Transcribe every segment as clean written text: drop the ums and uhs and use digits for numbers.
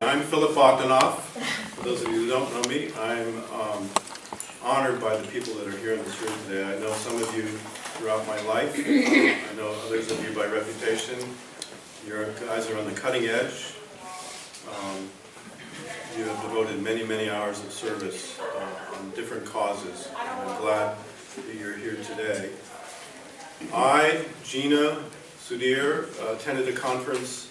I'm Philip Bogdanoff. For those of you who don't know me, I'm honored by the people that are here in this room today. I know some of you throughout my life. I know others of you by reputation. You guys are on the cutting edge. You have devoted many, many hours of service on different causes. And I'm glad that you're here today. I, Gina Sudhir, attended a conference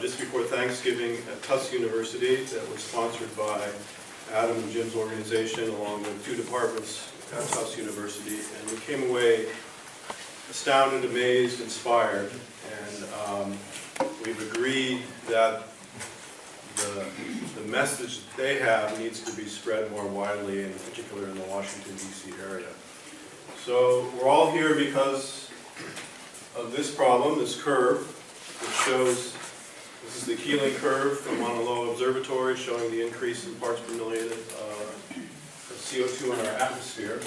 just before Thanksgiving at Tufts University that was sponsored by Adam and Jim's organization along with 2 departments at Tufts University, and we came away astounded, amazed, inspired, and we've agreed that the message that they have needs to be spread more widely, in particular in the Washington, D.C. area. So we're all here because of this problem, this curve, which shows, this is the Keeling Curve from Mauna Loa Observatory, showing the increase in parts per million of CO2 in our atmosphere.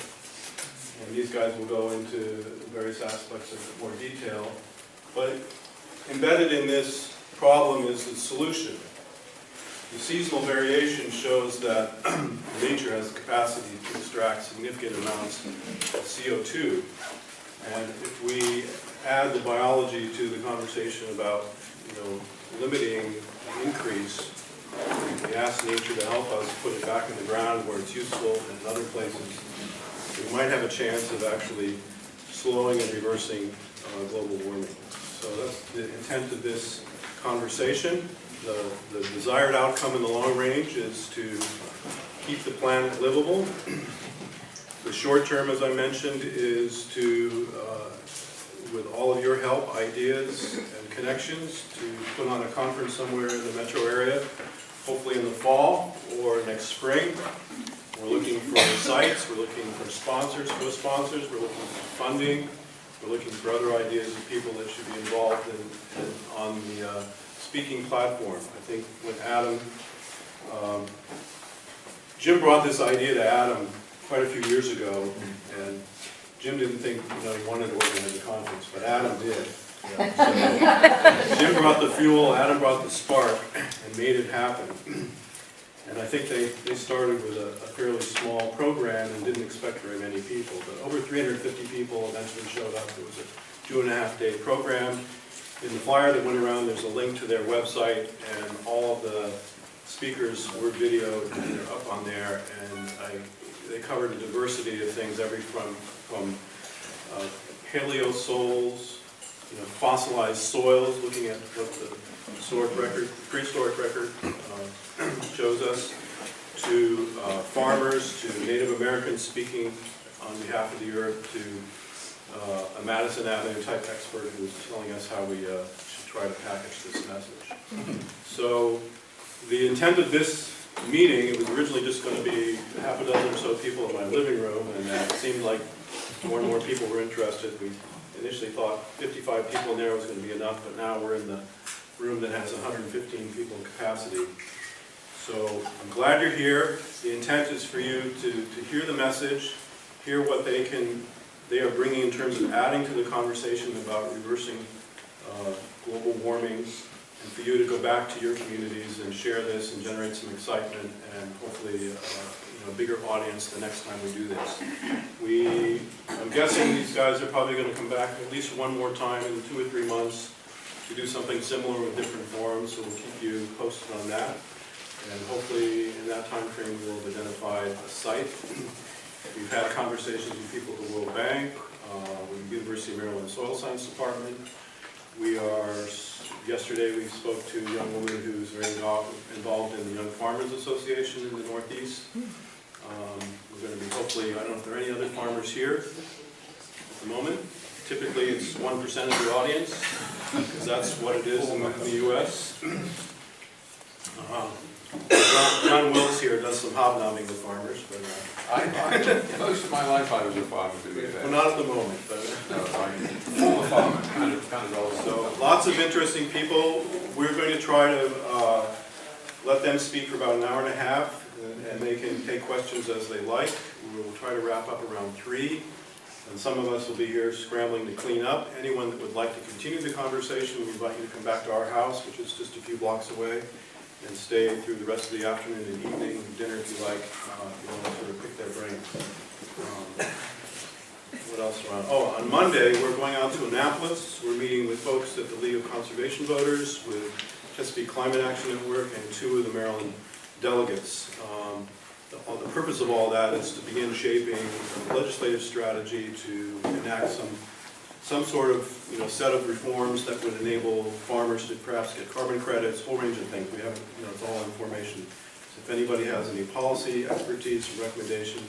And these guys will go into various aspects of more detail. But embedded in this problem is the solution. The seasonal variation shows that nature has the capacity to extract significant amounts of CO2. And if we add the biology to the conversation about, limiting the increase, we ask nature to help us put it back in the ground where it's useful, and in other places we might have a chance of actually slowing and reversing global warming. So that's the intent of this conversation. The desired outcome in the long range is to keep the planet livable. The short term, as I mentioned, is to, with all of your help, ideas, and connections, to put on a conference somewhere in the metro area, hopefully in the fall or next spring. We're looking for sites, we're looking for sponsors, co-sponsors, we're looking for funding, we're looking for other ideas of people that should be involved on the speaking platform. I think with Adam, Jim brought this idea to Adam quite a few years ago, and Jim didn't think he wanted to organize a conference, but Adam did. So Jim brought the fuel, Adam brought the spark, and made it happen. And I think they started with a fairly small program and didn't expect very many people, but over 350 people eventually showed up. It was a 2.5-day program. In the flyer that went around, there's a link to their website, and all of the speakers were videoed and they're up on there, and they covered a diversity of things, from paleosols, fossilized soils, looking at what the prehistoric record shows us, to farmers, to Native Americans speaking on behalf of the earth, to a Madison Avenue type expert who's telling us how we should try to package this message. So the intent of this meeting, it was originally just going to be half a dozen or so people in my living room, and it seemed like more and more people were interested. We initially thought 55 people in there was going to be enough, but now we're in the room that has 115 people in capacity. So I'm glad you're here. The intent is for you to hear the message, hear what they are bringing in terms of adding to the conversation about reversing global warming, and for you to go back to your communities and share this and generate some excitement and hopefully a bigger audience the next time we do this. I'm guessing these guys are probably going to come back at least one more time in 2 or 3 months to do something similar with different forums, so we'll keep you posted on that. And hopefully in that time frame we'll have identified a site. We've had conversations with people at the World Bank, with the University of Maryland Soil Science Department. Yesterday we spoke to a young woman who's very involved in the Young Farmers Association in the Northeast. We're going to be hopefully, I don't know if there are any other farmers here at the moment. Typically it's 1% of the audience, because that's what it is in the U.S. John Wilkes here does some hobnobbing with farmers, but most of my life I was a farmer, to be fair. well, not at the moment. But I'm a farmer, kind of old. So lots of interesting people. We're going to try to let them speak for about an hour and a half, and they can take questions as they like. We'll try to wrap up around 3. And some of us will be here scrambling to clean up. Anyone that would like to continue the conversation, we invite you to come back to our house, which is just a few blocks away. and stay through the rest of the afternoon and evening, dinner if you like, you want to sort of pick their brain. What else around? Oh, on Monday, we're going out to Annapolis. We're meeting with folks at the League of Conservation Voters, with Chesapeake Climate Action Network, and 2 of the Maryland delegates. The purpose of all that is to begin shaping a legislative strategy to enact some sort of set of reforms that would enable farmers to perhaps get carbon credits, a whole range of things. We haven't, it's all information. So if anybody has any policy expertise or recommendation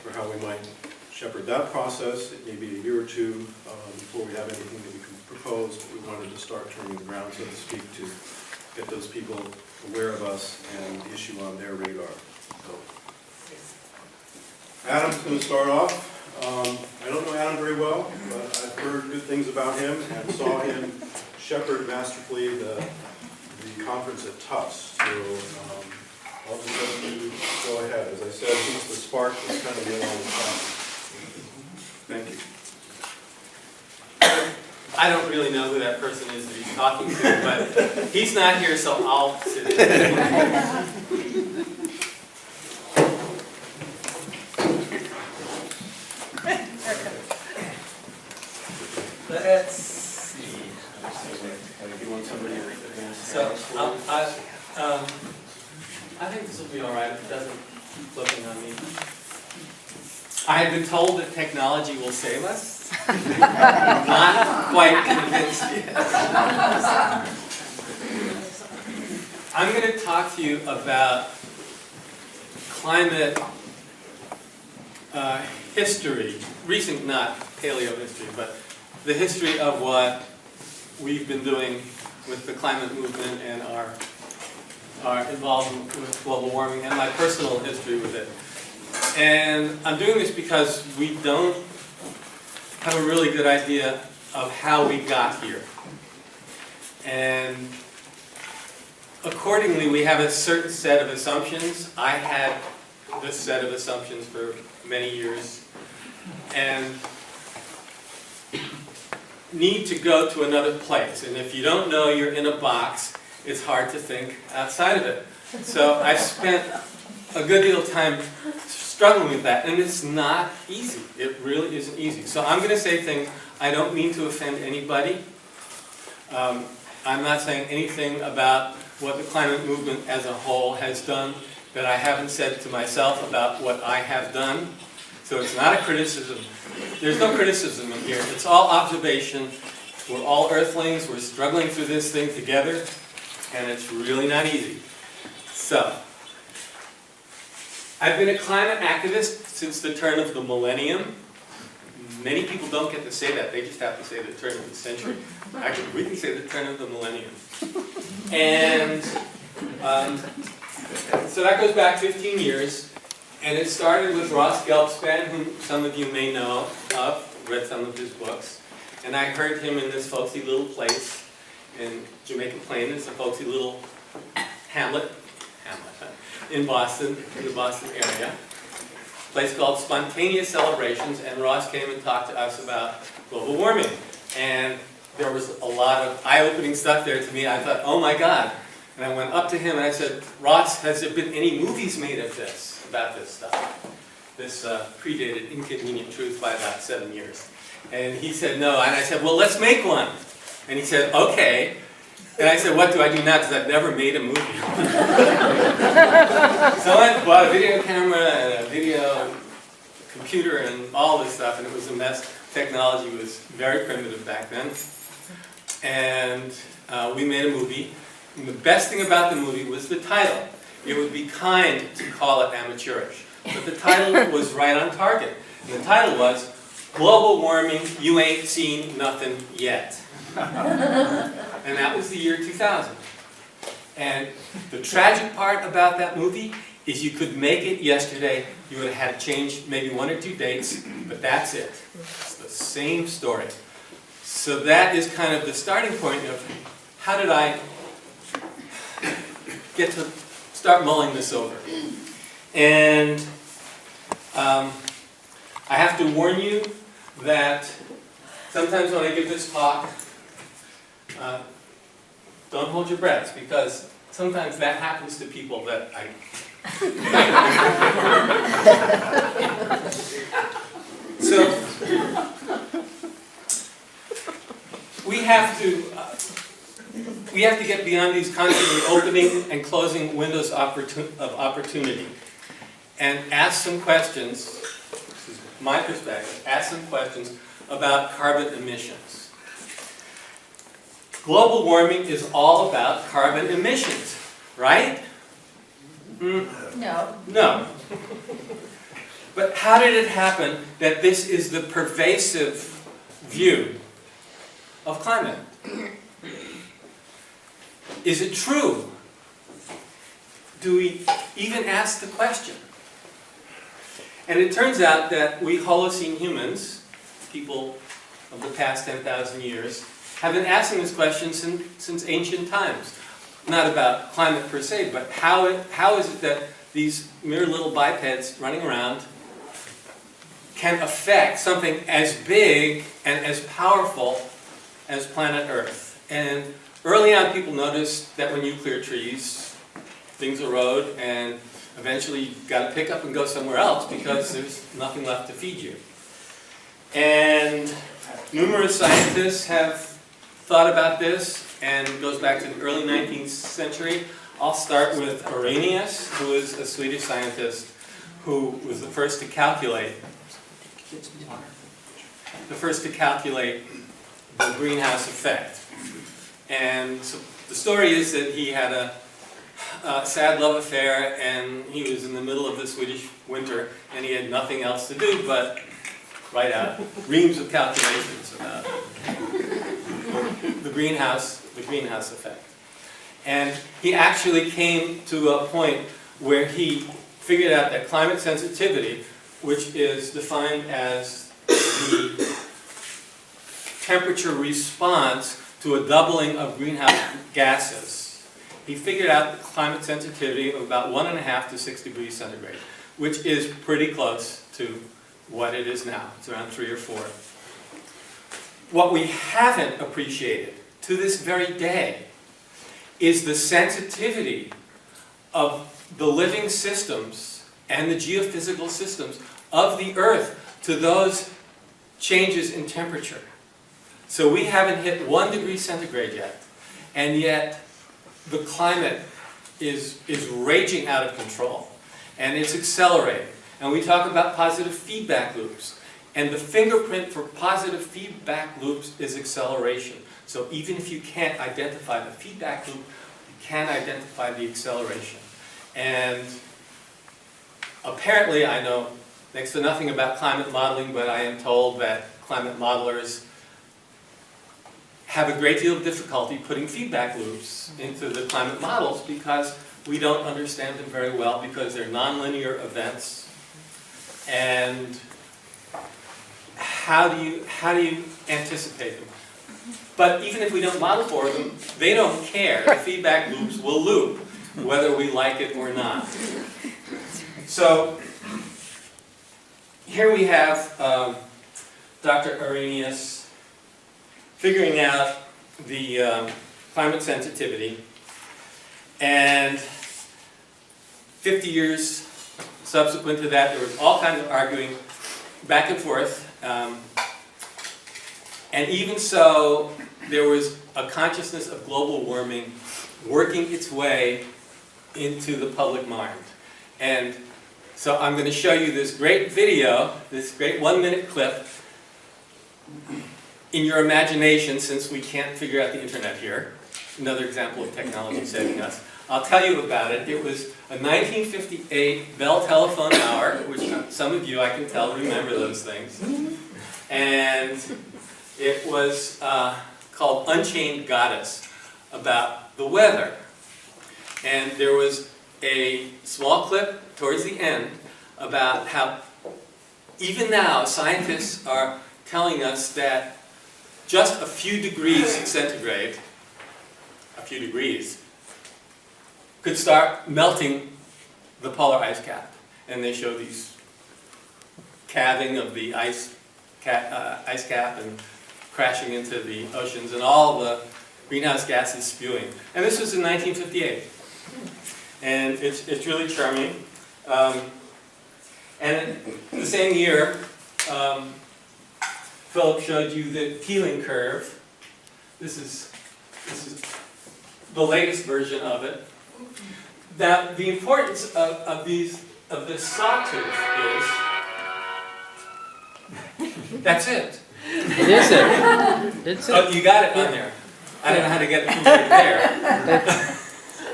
for how we might shepherd that process, it may be a year or 2 before we have anything that we can propose, but we wanted to start turning the ground, so to speak, to get those people aware of us and the issue on their radar. So, Adam's going to start off. I don't know Adam very well, but I've heard good things about him and saw him shepherd masterfully the conference at Tufts. So I'll just let you go ahead. As I said, he's the spark that's kind of been on the top. Thank you. I don't really know who that person is that he's talking to, but he's not here, so I'll sit in. Let's see. So, I think this will be all right if it doesn't keep looking on me. I have been told that technology will save us. Not quite convinced yet. I'm going to talk to you about climate history, recent, not paleo history, but the history of what we've been doing with the climate movement and our involvement with global warming and my personal history with it. And I'm doing this because we don't have a really good idea of how we got here. And accordingly, we have a certain set of assumptions. I had this set of assumptions for many years and need to go to another place. And if you don't know you're in a box, it's hard to think outside of it. So I spent a good deal of time struggling with that, and it's not easy. It really isn't easy. So I'm going to say things, I don't mean to offend anybody. I'm not saying anything about what the climate movement as a whole has done that I haven't said to myself about what I have done. So it's not a criticism. There's no criticism in here. It's all observation. We're all earthlings. We're struggling through this thing together, and it's really not easy. So, I've been a climate activist since the turn of the millennium. Many people don't get to say that. They just have to say the turn of the century. Actually, we can say the turn of the millennium. And so that goes back 15 years. And it started with Ross Gelbspan, whom some of you may know of, read some of his books. And I heard him in this folksy little place in Jamaica Plain. It's a folksy little hamlet in Boston, in the Boston area. A place called Spontaneous Celebrations, and Ross came and talked to us about global warming. And there was a lot of eye-opening stuff there to me. I thought, oh my God. And I went up to him and I said, Ross, has there been any movies made of this, about this stuff? This predated Inconvenient Truth by about 7 years. And he said, no. And I said, well, let's make one. And he said, okay. And I said, what do I do now? Because I've never made a movie. So I bought a video camera and a video computer and all this stuff, and it was a mess. Technology was very primitive back then. And we made a movie. And the best thing about the movie was the title. It would be kind to call it amateurish. But the title was right on target. And the title was, Global Warming, You Ain't Seen Nothing Yet. And that was the year 2000. And the tragic part about that movie is you could make it yesterday, you would have had to change maybe 1 or 2 dates, but that's it. It's the same story. So that is kind of the starting point of how did I get to start mulling this over. And I have to warn you that sometimes when I give this talk, don't hold your breaths, because sometimes that happens to people that I... So, we have to get beyond these constantly opening and closing windows of opportunity and ask some questions, this is my perspective, ask some questions about carbon emissions. Global warming is all about carbon emissions, right? No. No. But how did it happen that this is the pervasive view of climate? Is it true? Do we even ask the question? And it turns out that we Holocene humans, people of the past 10,000 years, have been asking this question since ancient times. Not about climate per se, but how is it that these mere little bipeds running around can affect something as big and as powerful as planet Earth? And early on, people noticed that when you clear trees, things erode, and eventually you've got to pick up and go somewhere else because there's nothing left to feed you. And numerous scientists have thought about this, and it goes back to the early 19th century. I'll start with Irenaeus, who is a Swedish scientist who was the first to calculate the greenhouse effect. And so the story is that he had a sad love affair, and he was in the middle of the Swedish winter, and he had nothing else to do but write out reams of calculations about the greenhouse effect. And he actually came to a point where he figured out that climate sensitivity, which is defined as the temperature response to a doubling of greenhouse gases, he figured out the climate sensitivity of about 1.5 to 6 degrees centigrade, which is pretty close to what it is now. It's around 3 or 4. What we haven't appreciated to this very day is the sensitivity of the living systems and the geophysical systems of the Earth to those changes in temperature. So we haven't hit 1 degree centigrade yet, and yet the climate is raging out of control, and it's accelerating. And we talk about positive feedback loops, and the fingerprint for positive feedback loops is acceleration. So even if you can't identify the feedback loop, you can identify the acceleration. And apparently, I know next to nothing about climate modeling, but I am told that climate modelers have a great deal of difficulty putting feedback loops into the climate models because we don't understand them very well, because they're nonlinear events. And how do you anticipate them? But even if we don't model for them, they don't care. The feedback loops will loop, whether we like it or not. So here we have Dr. Irenaeus figuring out the climate sensitivity, and 50 years subsequent to that, there was all kinds of arguing back and forth, and even so, there was a consciousness of global warming working its way into the public mind. And so I'm going to show you this great video, this great 1-minute clip, in your imagination, since we can't figure out the internet here. Another example of technology saving us. I'll tell you about it. It was a 1958 Bell telephone hour, which some of you, I can tell, remember those things. And it was called Unchained Goddess, about the weather. And there was a small clip towards the end about how even now scientists are telling us that just a few degrees centigrade, a few degrees, could start melting the polar ice cap. And they show these calving of the ice cap and crashing into the oceans and all the greenhouse gases spewing. And this was in 1958. and it's really charming. And the same year, Philip showed you the Keeling Curve. This is the latest version of it. Now, the importance of this sawtooth is, that's it. It is it. It's Oh, it. you got it on there. I don't know how to get it from right there.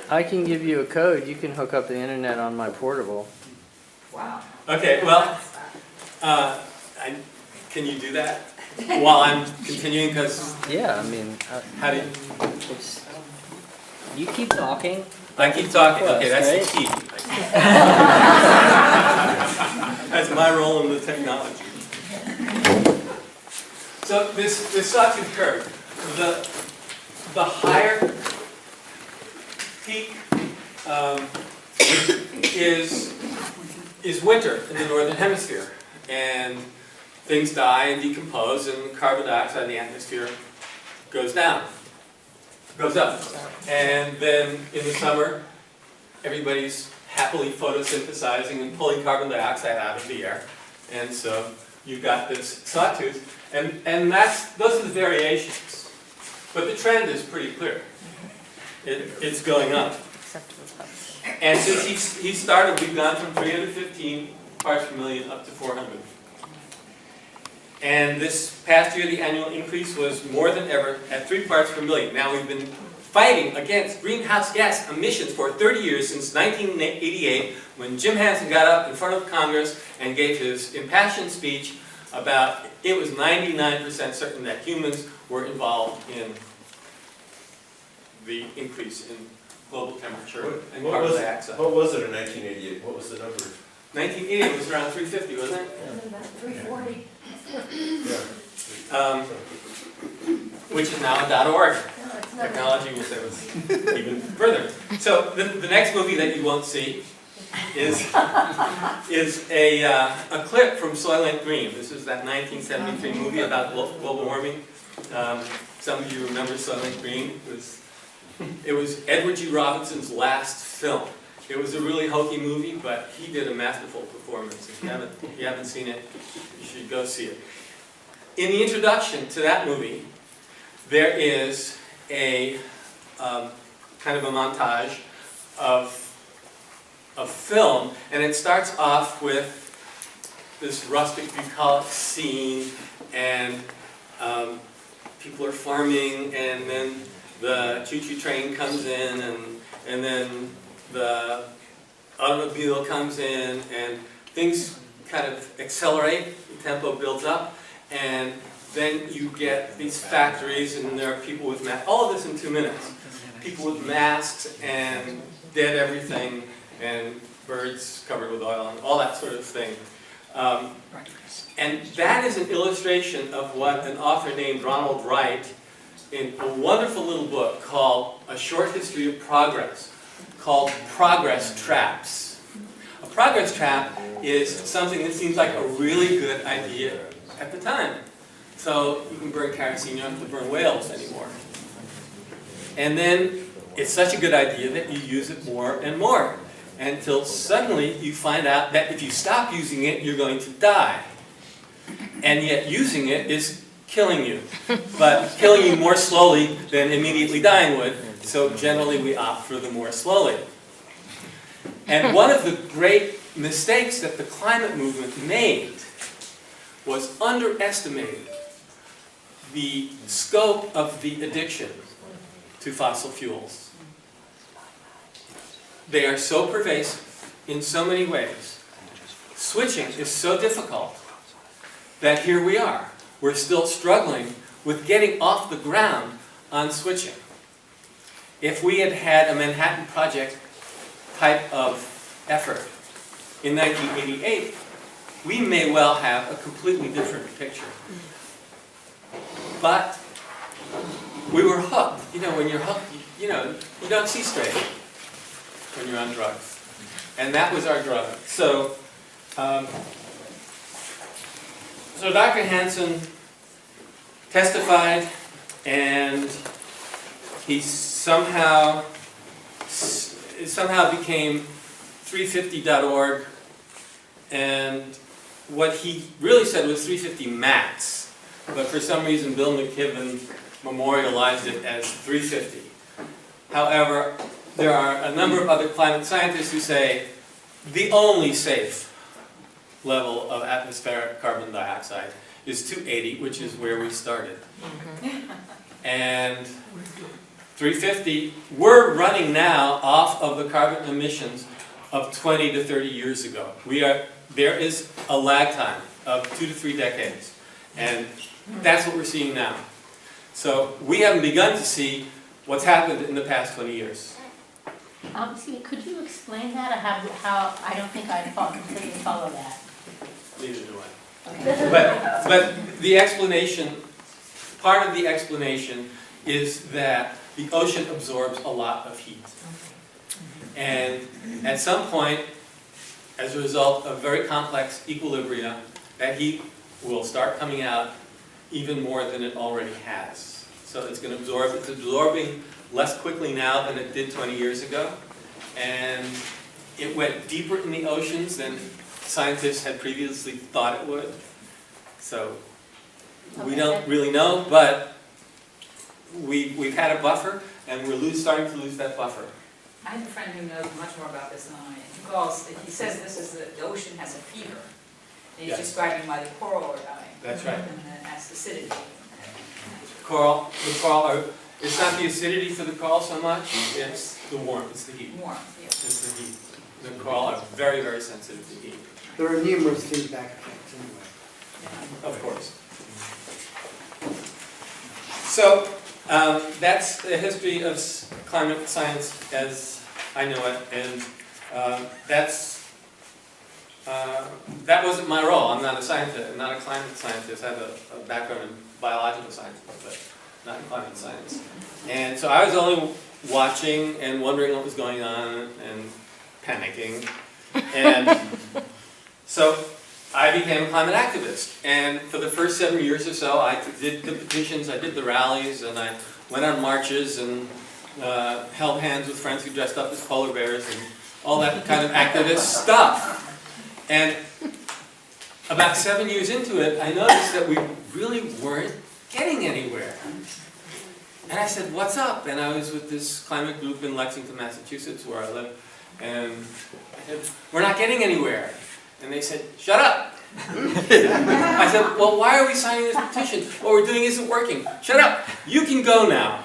I can give you a code. You can hook up the internet on my portable. Wow. Okay, well, can you do that while I'm continuing? Because Yeah, I mean, how do you? it's, you keep talking. I keep talking. Okay, that's Right? the key. That's my role in the technology. So this sawtooth curve, the higher peak is winter in the northern hemisphere, and things die and decompose, and carbon dioxide in the atmosphere goes down, goes up, and then in the summer, everybody's happily photosynthesizing and pulling carbon dioxide out of the air, and so you've got this sawtooth, and those are the variations, but the trend is pretty clear. It's going up. And since he started, we've gone from 315 parts per million up to 400. And this past year, the annual increase was more than ever at 3 parts per million. Now, we've been fighting against greenhouse gas emissions for 30 years, since 1988, when Jim Hansen got up in front of Congress and gave his impassioned speech about it was 99% certain that humans were involved in the increase in global temperature and carbon dioxide. What was it in 1988? What was the number? 1988 was around 350, wasn't it? 340. Which is now a .org. No, it's not. Technology will save us even further. So the next movie that you won't see is a clip from Soylent Green. This is that 1973 movie about global warming. Some of you remember Soylent Green. It was Edward G. Robinson's last film. It was a really hokey movie, but he did a masterful performance. If you haven't seen it, you should go see it. In the introduction to that movie, there is a kind of a montage of film, and it starts off with this rustic bucolic scene, and people are farming, and then the choo-choo train comes in, and then the automobile comes in, and things kind of accelerate, the tempo builds up, and then you get these factories, and there are people with masks, all of this in 2 minutes. People with masks, and dead everything, and birds covered with oil, and all that sort of thing. And that is an illustration of what an author named Ronald Wright, in a wonderful little book called A Short History of Progress, called Progress Traps. A progress trap is something that seems like a really good idea at the time. So you can burn kerosene, you don't have to burn whales anymore. And then it's such a good idea that you use it more and more, until suddenly you find out that if you stop using it, you're going to die. And yet using it is killing you, but killing you more slowly than immediately dying would, so generally we opt for the more slowly. And one of the great mistakes that the climate movement made was underestimating the scope of the addiction to fossil fuels. They are so pervasive in so many ways. Switching is so difficult that here we are. We're still struggling with getting off the ground on switching. If we had had a Manhattan Project type of effort in 1988, we may well have a completely different picture. But we were hooked. You know, when you're hooked, you don't see straight when you're on drugs. And that was our drug. So Dr. Hansen testified, and he somehow it somehow became 350.org, and what he really said was 350 max, but for some reason Bill McKibben memorialized it as 350. However, there are a number of other climate scientists who say the only safe level of atmospheric carbon dioxide is 280, which is where we started. And 350, we're running now off of the carbon emissions of 20 to 30 years ago. There is a lag time of 2 to 3 decades, and that's what we're seeing now. So we haven't begun to see what's happened in the past 20 years. Excuse me, could you explain that? How I don't think I completely follow that. Neither do I. Okay. But the explanation, part of the explanation is that the ocean absorbs a lot of heat. And at some point, as a result of very complex equilibria, that heat will start coming out even more than it already has. So it's going to absorb, it's absorbing less quickly now than it did 20 years ago. And it went deeper in the oceans than scientists had previously thought it would. So we don't really know, but we've had a buffer, and we're starting to lose that buffer. I have a friend who knows much more about this than I. He says this is the ocean has a fever. And he's Yes. describing why the coral are dying. That's right. And that's acidity. The coral it's not the acidity for the coral so much, it's the warmth, it's the heat. Warmth, yes. It's the heat. The coral are very, very sensitive to heat. There are numerous feedback effects anyway. Yeah. Of course. So, that's the history of climate science as I know it, and that wasn't my role. I'm not a scientist, I'm not a climate scientist. I have a background in biological science, but not in climate science. And so I was only watching and wondering what was going on and panicking. And so I became a climate activist, and for the first 7 years or so, I did the petitions, I did the rallies, and I went on marches and held hands with friends who dressed up as polar bears and all that kind of activist stuff. And about 7 years into it, I noticed that we really weren't getting anywhere. And I said, "What's up?" And I was with this climate group in Lexington, Massachusetts, where I live, and I said, "We're not getting anywhere." And they said, "Shut up." I said, "Well, why are we signing this petition? What we're doing isn't working." "Shut up. You can go now."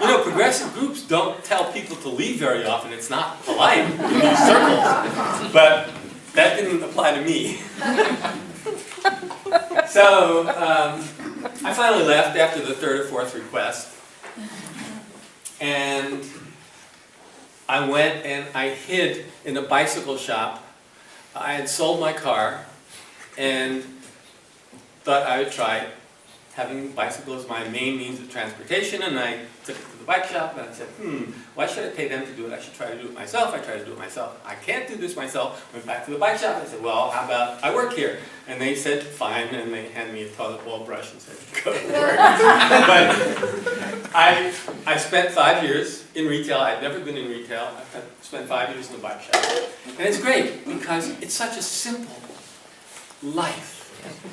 You know, progressive groups don't tell people to leave very often. It's not polite in these circles. But that didn't apply to me. So I finally left after the third or fourth request. And I went and I hid in a bicycle shop. I had sold my car and thought I would try having bicycles as my main means of transportation, and I took it to the bike shop and I said, why should I pay them to do it? I should try to do it myself. I tried to do it myself. I can't do this myself. Went back to the bike shop and I said, well, how about I work here? And they said, fine, and they handed me a toilet bowl brush and said, go to work. But I spent 5 years in retail. I'd never been in retail. I spent 5 years in the bike shop. And it's great because it's such a simple life.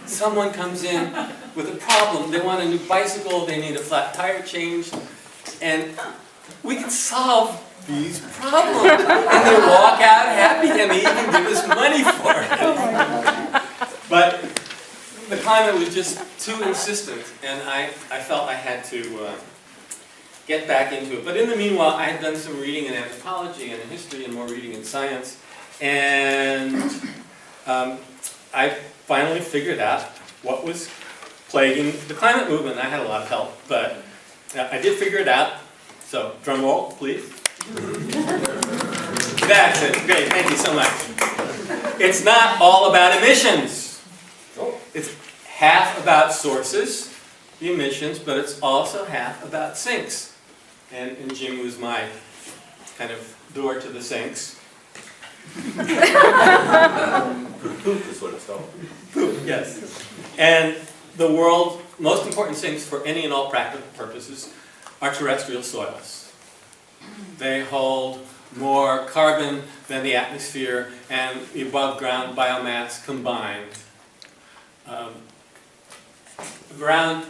Someone comes in with a problem. They want a new bicycle. They need a flat tire changed. And we can solve these problems. And they walk out happy and they even give us money for it. But the climate was just too insistent, and I felt I had to get back into it. But in the meanwhile, I had done some reading in anthropology and in history and more reading in science. And I finally figured out what was plaguing the climate movement. I had a lot of help, but I did figure it out. So, drum roll, please. That's it. Great, thank you so much. It's not all about emissions. It's half about sources, the emissions, but it's also half about sinks. And Jim was my kind of door to the sinks. Poop is what it's called. Poop, yes. And the world's most important sinks for any and all practical purposes are terrestrial soils. They hold more carbon than the atmosphere and the above ground biomass combined. Around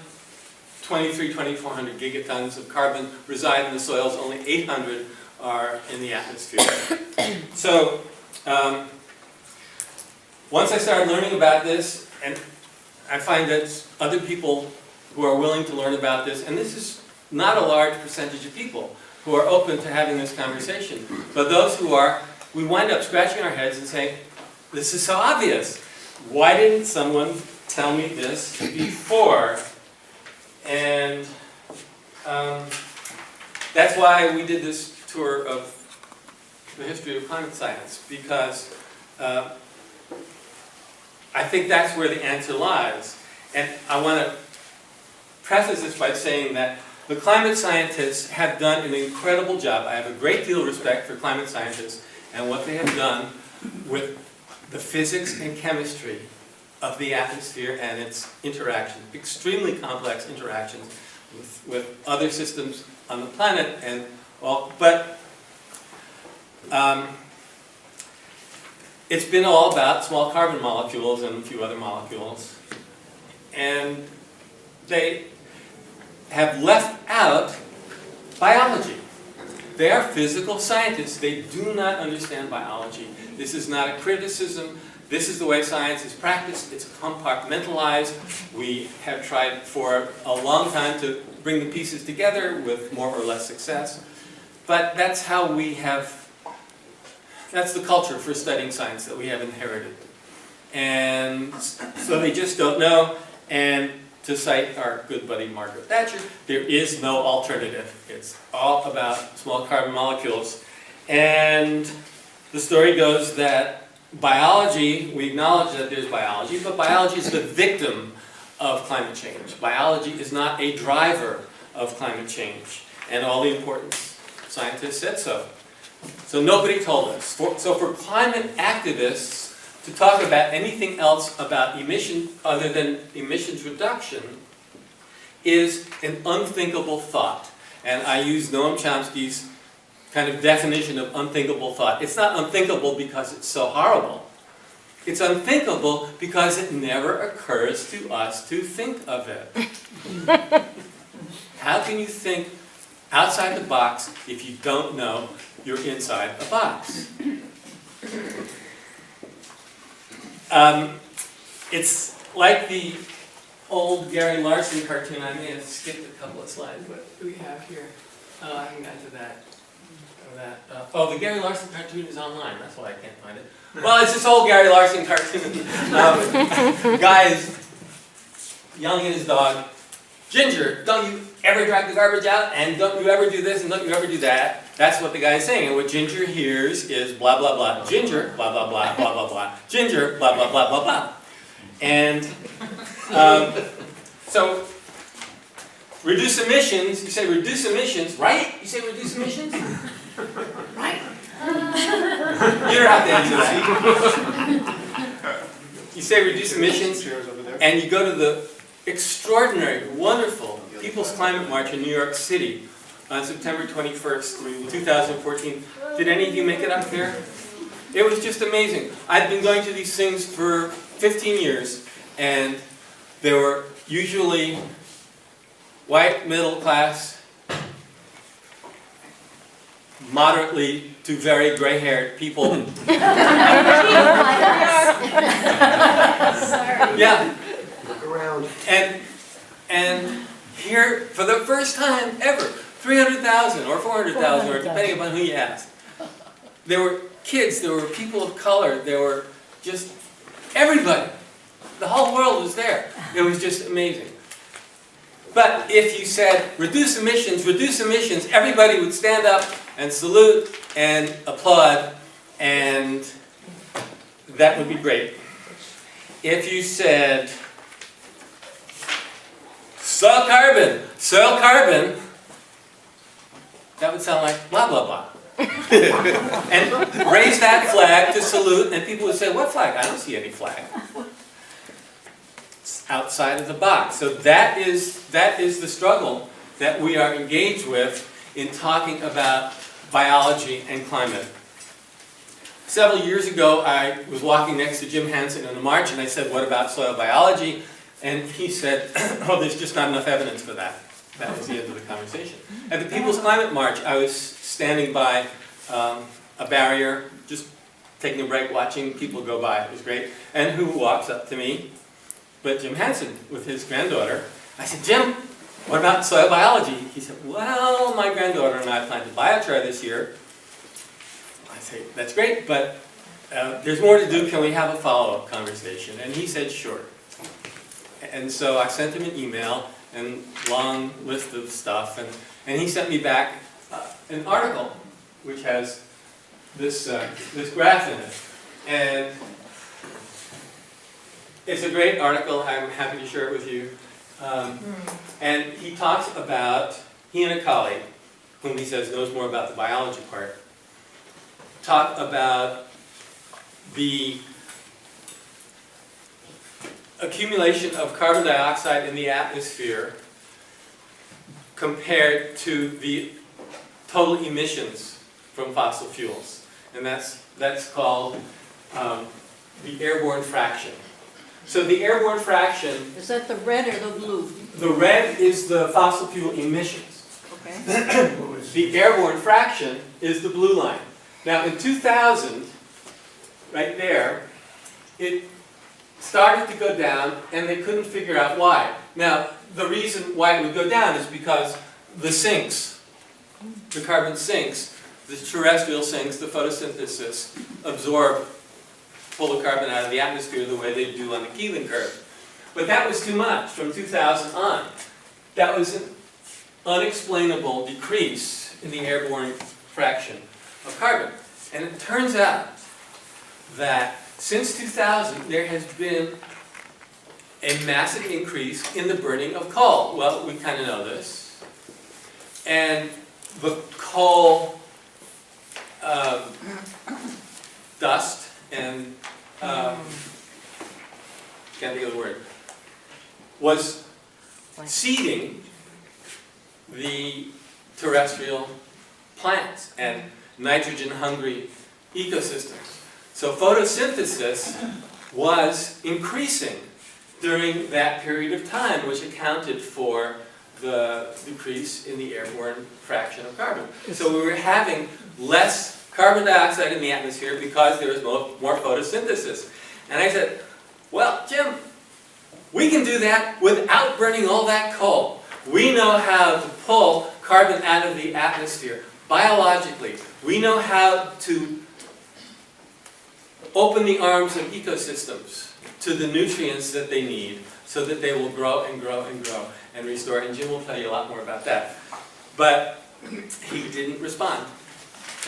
2,400 gigatons of carbon reside in the soils, only 800 are in the atmosphere. So, once I started learning about this, and I find that other people who are willing to learn about this, and this is not a large percentage of people who are open to having this conversation, but those who are, we wind up scratching our heads and saying, this is so obvious. Why didn't someone tell me this before? And that's why we did this tour of the history of climate science, because I think that's where the answer lies. And I want to preface this by saying that the climate scientists have done an incredible job. I have a great deal of respect for climate scientists and what they have done with the physics and chemistry of the atmosphere and its interactions, extremely complex interactions with other systems on the planet and all. But it's been all about small carbon molecules and a few other molecules. And they have left out biology. They are physical scientists. They do not understand biology. This is not a criticism. This is the way science is practiced. It's compartmentalized. We have tried for a long time to bring the pieces together with more or less success. But that's how we have, that's the culture for studying science that we have inherited. And so they just don't know. And to cite our good buddy Margaret Thatcher, there is no alternative. It's all about small carbon molecules. And the story goes that biology, we acknowledge that there's biology, but biology is the victim of climate change. Biology is not a driver of climate change. And all the important scientists said so. So nobody told us. So for climate activists to talk about anything else about emission other than emissions reduction is an unthinkable thought. And I use Noam Chomsky's kind of definition of unthinkable thought. It's not unthinkable because it's so horrible. It's unthinkable because it never occurs to us to think of it. How can you think outside the box if you don't know you're inside a box? It's like the old Gary Larson cartoon. I may have skipped a couple of slides. What do we have here? I haven't got to that. The Gary Larson cartoon is online. That's why I can't find it. Well, it's this old Gary Larson cartoon. Guy is yelling at his dog, "Ginger, don't you ever drag the garbage out, and don't you ever do this, and don't you ever do that." That's what the guy is saying. And what Ginger hears is blah, blah, blah. Ginger, blah, blah, blah, blah, blah, blah. Ginger, blah, blah, blah, blah, blah. And so reduce emissions, you say reduce emissions, right? You say reduce emissions? Right? You don't have to answer that. You say reduce emissions, and you go to the extraordinary, wonderful People's Climate March in New York City on September 21st, 2014. Did any of you make it up there? It was just amazing. I've been going to these things for 15 years, and they were usually white, middle class, moderately to very gray-haired people. Yeah. Look around. And here, for the first time ever, 300,000 or 400,000, or depending upon who you asked. There were kids, there were people of color, there were just everybody. The whole world was there. It was just amazing. But if you said, reduce emissions, everybody would stand up and salute and applaud, and that would be great. If you said, soil carbon, that would sound like blah, blah, blah. And raise that flag to salute, and people would say, what flag? I don't see any flag. It's outside of the box. So that is the struggle that we are engaged with in talking about biology and climate. Several years ago, I was walking next to Jim Hansen in a march, and I said, what about soil biology? And he said, oh, there's just not enough evidence for that. That was the end of the conversation. At the People's Climate March, I was standing by a barrier, just taking a break, watching people go by. It was great. And who walks up to me? But Jim Hansen with his granddaughter. I said, Jim, what about soil biology? He said, well, my granddaughter and I planted biochar this year. I say, that's great, but there's more to do. Can we have a follow-up conversation? And he said, sure. And so I sent him an email and long list of stuff, and he sent me back an article which has this graph in it. And it's a great article. I'm happy to share it with you. And he talks about, he and a colleague, whom he says knows more about the biology part, talk about the accumulation of carbon dioxide in the atmosphere compared to the total emissions from fossil fuels. And that's called the airborne fraction. So the airborne fraction, Is that the red or the blue? the red is the fossil fuel emissions. Okay. The airborne fraction is the blue line. Now in 2000, right there, it started to go down and they couldn't figure out why. Now the reason why it would go down is because the sinks, the carbon sinks, the terrestrial sinks, the photosynthesis, absorb, pull the carbon out of the atmosphere the way they do on the Keeling Curve. But that was too much from 2000 on. That was an unexplainable decrease in the airborne fraction of carbon. And it turns out that since 2000 there has been a massive increase in the burning of coal. Well, we kind of know this. And the coal dust and can't think of the word, was seeding the terrestrial plants and nitrogen-hungry ecosystems. So photosynthesis was increasing during that period of time, which accounted for the decrease in the airborne fraction of carbon. So we were having less carbon dioxide in the atmosphere because there was more photosynthesis. And I said, well, Jim, we can do that without burning all that coal. We know how to pull carbon out of the atmosphere biologically. We know how to open the arms of ecosystems to the nutrients that they need so that they will grow and grow and grow and restore. And Jim will tell you a lot more about that. But he didn't respond.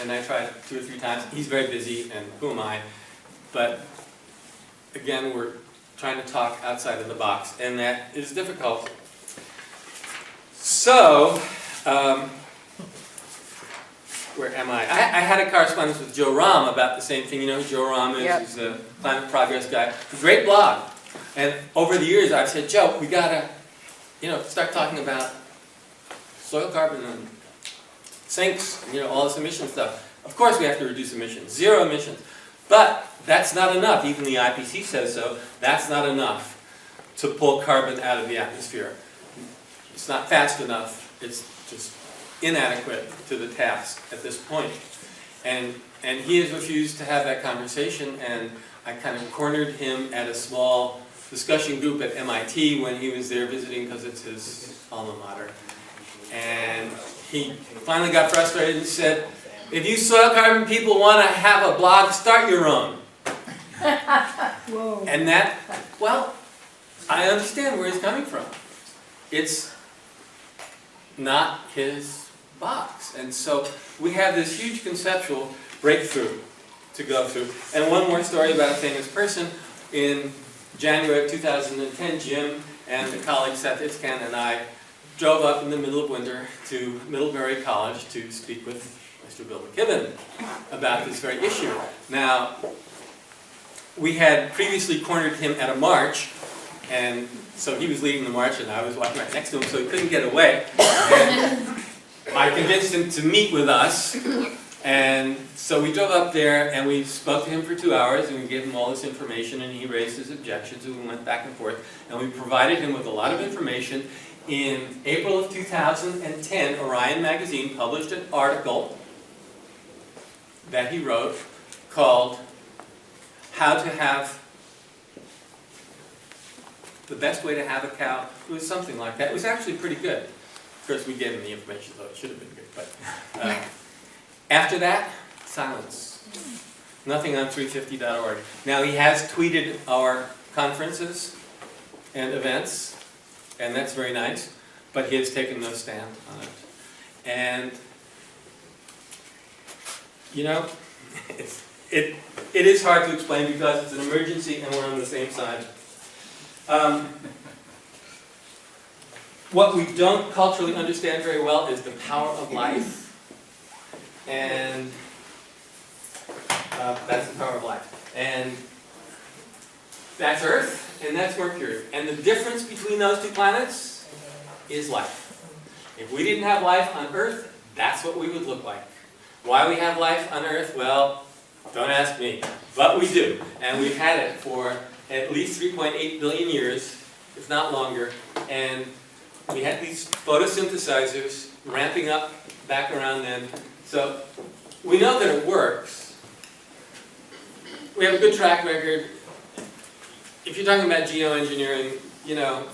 And I tried 2 or 3 times. He's very busy, and who am I? But again, we're trying to talk outside of the box, and that is difficult. So, where am I? I had a correspondence with Joe Rahm about the same thing. You know who Joe Rahm is? Yep. He's a climate progress guy. Great blog. And over the years, I've said, Joe, we gotta, start talking about soil carbon and sinks, all this emission stuff. Of course we have to reduce emissions, 0 emissions. But that's not enough. Even the IPCC says so. That's not enough to pull carbon out of the atmosphere. It's not fast enough. It's just inadequate to the task at this point. And he has refused to have that conversation, and I kind of cornered him at a small discussion group at MIT when he was there visiting because it's his alma mater. And he finally got frustrated and said, if you soil carbon people want to have a blog, start your own. Whoa. And that, well, I understand where he's coming from. It's not his box. And so we have this huge conceptual breakthrough to go through. And one more story about a famous person. In January of 2010, Jim and the colleague Seth Itzkan and I drove up in the middle of winter to Middlebury College to speak with Mr. Bill McKibben about this very issue. Now, we had previously cornered him at a march, and so he was leading the march and I was walking right next to him, so he couldn't get away. I convinced him to meet with us, and so we drove up there and we spoke to him for 2 hours and we gave him all this information and he raised his objections and we went back and forth and we provided him with a lot of information. In April of 2010, Orion magazine published an article that he wrote called How to Have the Best Way to Have a Cow. It was something like that. It was actually pretty good. Of course, we gave him the information, though it should have been good. But after that, silence. Nothing on 350.org. Now, he has tweeted our conferences and events, and that's very nice, but he has taken no stand on it. And, you know, it is hard to explain because it's an emergency and we're on the same side. What we don't culturally understand very well is the power of life. And that's the power of life. And that's Earth, and that's Mercury. And the difference between those two planets is life. If we didn't have life on Earth, that's what we would look like. Why we have life on Earth? Well, don't ask me. But we do. And we've had it for at least 3.8 billion years, if not longer. And we had these photosynthesizers ramping up back around then. So we know that it works. We have a good track record. If you're talking about geoengineering, you know,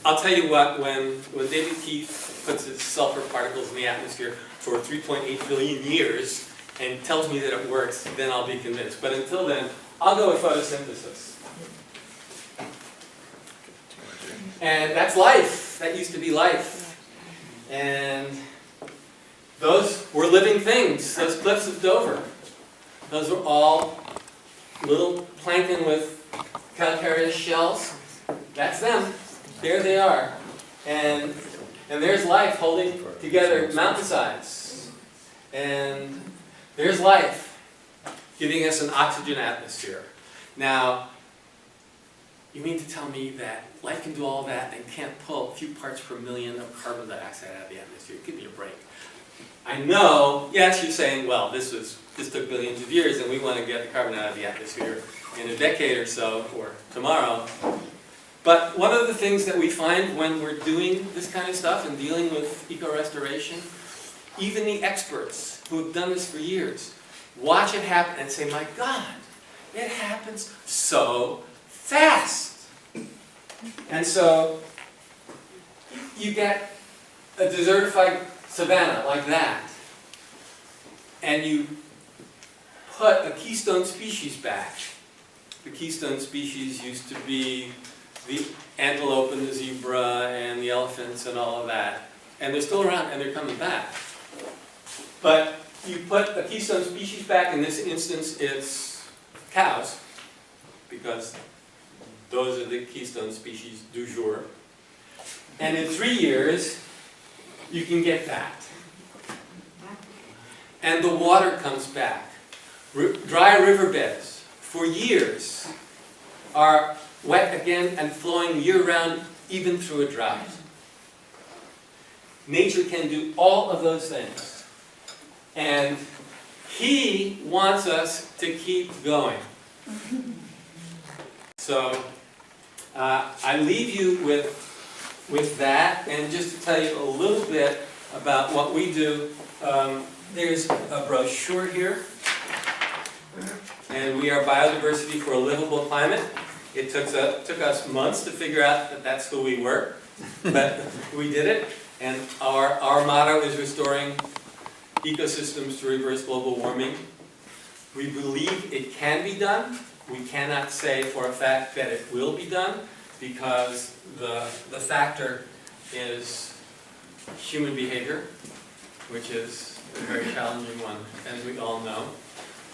I'll tell you what, when David Keith puts his sulfur particles in the atmosphere for 3.8 billion years and tells me that it works, then I'll be convinced. But until then, I'll go with photosynthesis. And that's life. That used to be life. And those were living things. Those cliffs of Dover. Those were all little plankton with calcareous shells. That's them. There they are. And there's life holding together mountainsides. And there's life giving us an oxygen atmosphere. Now, you mean to tell me that life can do all that and can't pull a few parts per million of carbon dioxide out of the atmosphere? Give me a break. I know, yes, you're saying, well, this took billions of years and we want to get the carbon out of the atmosphere in a decade or so, or tomorrow. But one of the things that we find when we're doing this kind of stuff and dealing with eco-restoration, even the experts who have done this for years, watch it happen and say, my God, it happens so fast. And so you get a desertified savanna like that, and you put a keystone species back. The keystone species used to be the antelope and the zebra and the elephants and all of that. And they're still around and they're coming back. But you put a keystone species back, in this instance it's cows, because those are the keystone species du jour. And in 3 years, you can get that. And the water comes back. Dry riverbeds for years are wet again and flowing year-round, even through a drought. Nature can do all of those things. And he wants us to keep going. So I leave you with that, and just to tell you a little bit about what we do. There's a brochure here, and we are Biodiversity for a Livable Climate. It took us months to figure out that that's who we were, but we did it. And our motto is restoring ecosystems to reverse global warming. We believe it can be done. We cannot say for a fact that it will be done, because the factor is human behavior, which is a very challenging one, as we all know.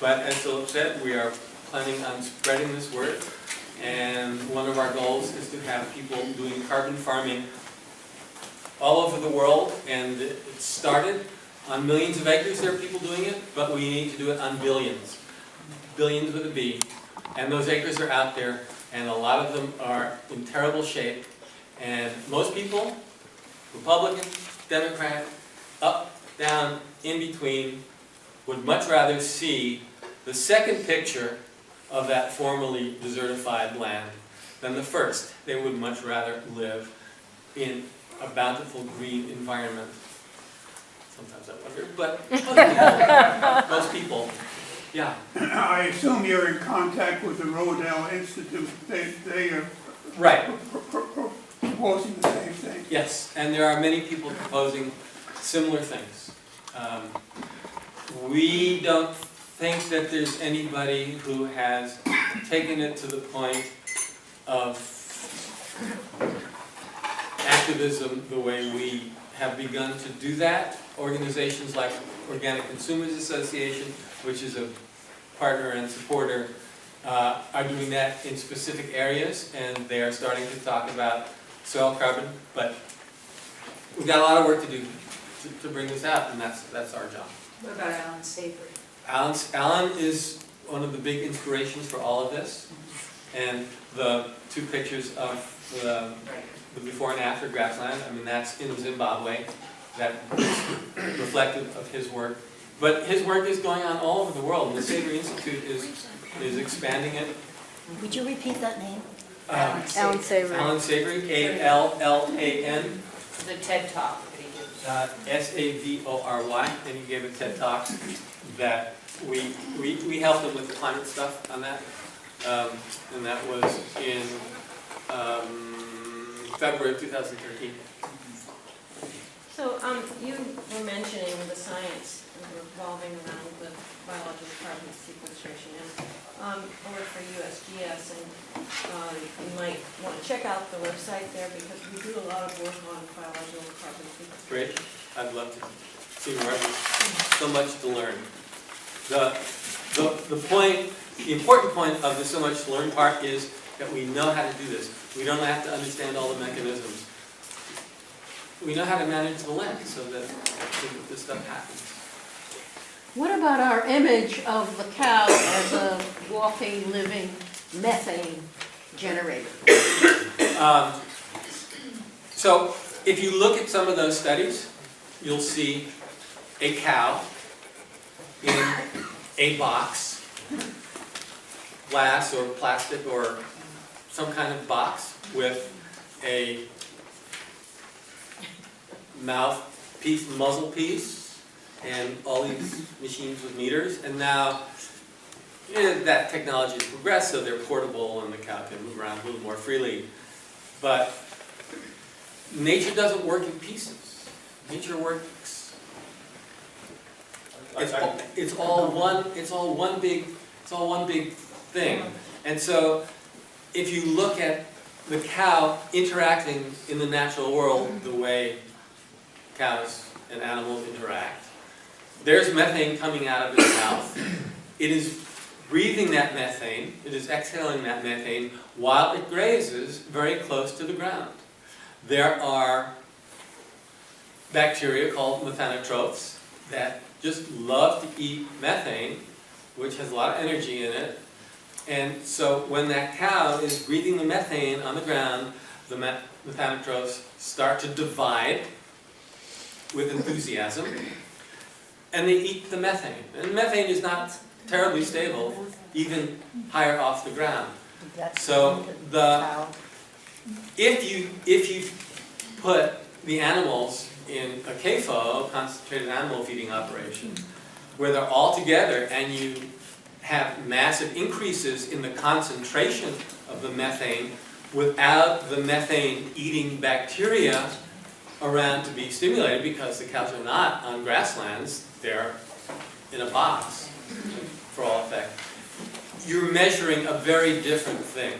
But as Philip said, we are planning on spreading this word, and one of our goals is to have people doing carbon farming all over the world, and it started on millions of acres. There are people doing it, but we need to do it on billions. Billions with a B. And those acres are out there, and a lot of them are in terrible shape. And most people, Republican, Democrat, up, down, in between, would much rather see the second picture of that formerly desertified land than the first. They would much rather live in a bountiful green environment. Sometimes I wonder, but most people, yeah. I assume you're in contact with the Rodell Institute. They are Right. proposing the same thing. Yes, and there are many people proposing similar things. We don't think that there's anybody who has taken it to the point of activism the way we have begun to do that. Organizations like Organic Consumers Association, which is a partner and supporter, are doing that in specific areas, and they are starting to talk about soil carbon, but we've got a lot of work to do to bring this out, and that's our job. What about Alan Savory? Alan is one of the big inspirations for all of this, and the two pictures of the before and after grassland, I mean, that's in Zimbabwe, that is reflective of his work. But his work is going on all over the world, and the Savory Institute is expanding it. Would you repeat that name? Alan Savory. Alan Savory, A-L-L-A-N, The TED Talk that he did. S-A-V-O-R-Y, and he gave a TED Talk that we helped him with the climate stuff on that, and that was in February of 2013. So, you were mentioning the science revolving around the biological carbon sequestration, and I work for USGS, and you might want to check out the website there because we do a lot of work on biological carbon sequestration. Great, I'd love to see more. So much to learn. The important point of the so much to learn part is that we know how to do this. We don't have to understand all the mechanisms. We know how to manage the land so that this stuff happens. What about our image of the cow as a walking, living methane generator? So if you look at some of those studies, you'll see a cow in a box, glass or plastic or some kind of box with a mouthpiece, muzzle piece, and all these machines with meters. And now that technology has progressed, so they're portable and the cow can move around a little more freely. But nature doesn't work in pieces. Nature works. It's all one big thing. And so if you look at the cow interacting in the natural world the way cows and animals interact, there's methane coming out of its mouth. It is breathing that methane, it is exhaling that methane while it grazes very close to the ground. There are bacteria called methanotrophs that just love to eat methane, which has a lot of energy in it. And so when that cow is breathing the methane on the ground, the methanotrophs start to divide with enthusiasm, and they eat the methane. And methane is not terribly stable, even higher off the ground. So if you put the animals in a CAFO, concentrated animal feeding operation, where they're all together and you have massive increases in the concentration of the methane without the methane eating bacteria around to be stimulated, because the cows are not on grasslands, they're in a box for all effect, you're measuring a very different thing.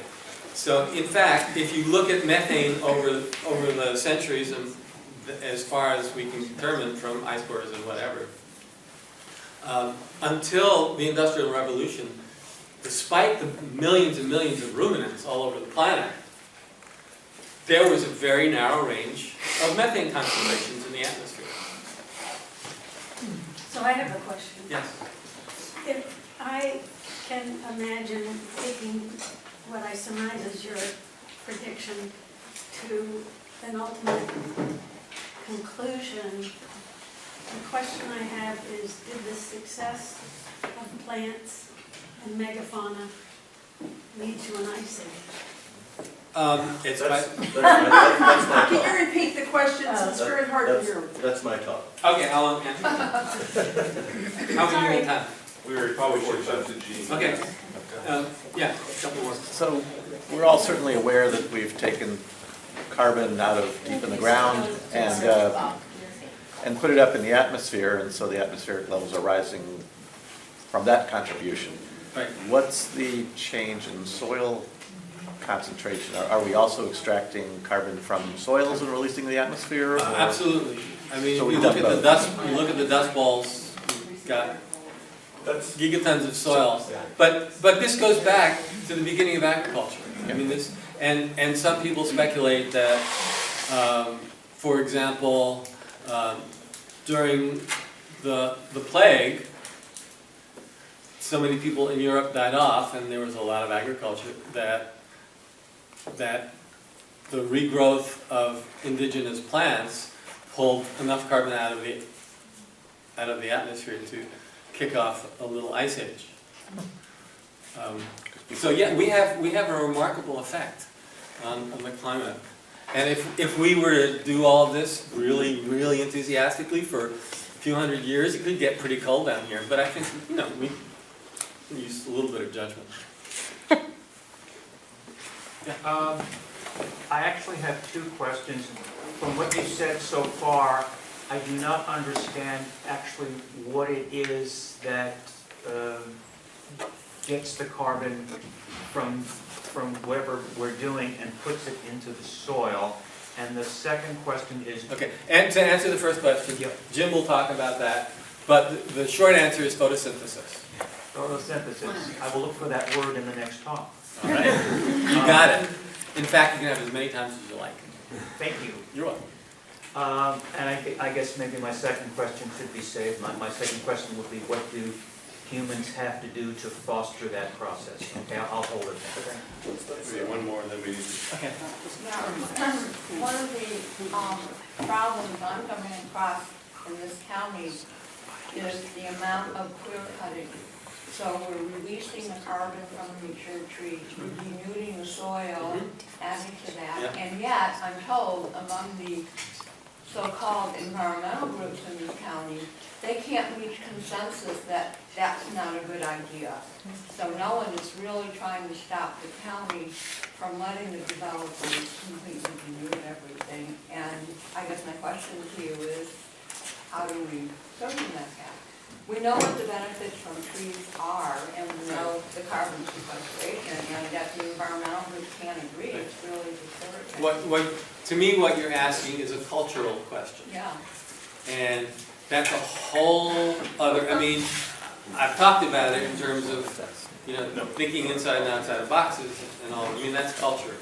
So in fact, if you look at methane over the centuries, and as far as we can determine from ice cores and whatever, until the Industrial Revolution, despite the millions and millions of ruminants all over the planet, there was a very narrow range of methane concentrations in the atmosphere. So I have a question. Yes. If I can imagine taking what I surmise as your prediction to an ultimate conclusion, The question I have is, did the success of plants and megafauna lead to an ice age? It's That's, by, that's my Can you talk. repeat the question, since it's very hard to hear? That's my talk. okay, I'll answer. How many more time? We were probably should have to Gene. Okay, yeah, a couple more. So we're all certainly aware that we've taken carbon out of deep in the ground and put it up in the atmosphere, and so the atmospheric levels are rising from that contribution. Right. What's the change in soil concentration? Are we also extracting carbon from soils and releasing the atmosphere? Absolutely. I mean, So if you we've look done at the both. dust, you look at the dust balls, you've got That's, gigatons of soil. But this goes back to the beginning of agriculture. I mean, this, and some people speculate that, for example, during the plague, so many people in Europe died off, and there was a lot of agriculture, that the regrowth of indigenous plants pulled enough carbon out of the atmosphere to kick off a little ice age. So yeah, we have a remarkable effect on the climate. And if we were to do all of this really, really enthusiastically for a few hundred years, it could get pretty cold down here. But I think, you know, we use a little bit of judgment. I actually have two questions. From what you said so far, I do not understand actually what it is that gets the carbon from whatever we're doing and puts it into the soil. And the second question is... Okay, and to answer the first question, Jim will talk about that, but the short answer is photosynthesis. Photosynthesis. I will look for that word in the next talk. All right, you got it. In fact, you can have it as many times as you like. Thank you. You're welcome. And I guess maybe my second question should be saved. My second question would be, what do humans have to do to foster that process? Okay, I'll hold it there. Maybe one more, and then we need to... Okay. One of the problems I'm coming across in this county is the amount of clear cutting. So we're releasing the carbon from the mature trees, we're denuding the soil, adding to that, and yet I'm told among the so-called environmental groups in this county, they can't reach consensus that that's not a good idea. So no one is really trying to stop the county from letting the developers completely denude everything. And I guess my question to you is, how do we circumvent that? We know what the benefits from trees are, and we know the carbon sequestration, and yet the environmental groups can't agree. It's really discouraging. To me, what you're asking is a cultural question. Yeah. And that's a whole other, I mean, I've talked about it in terms of, you know, thinking inside and outside of boxes and all. I mean, that's culture.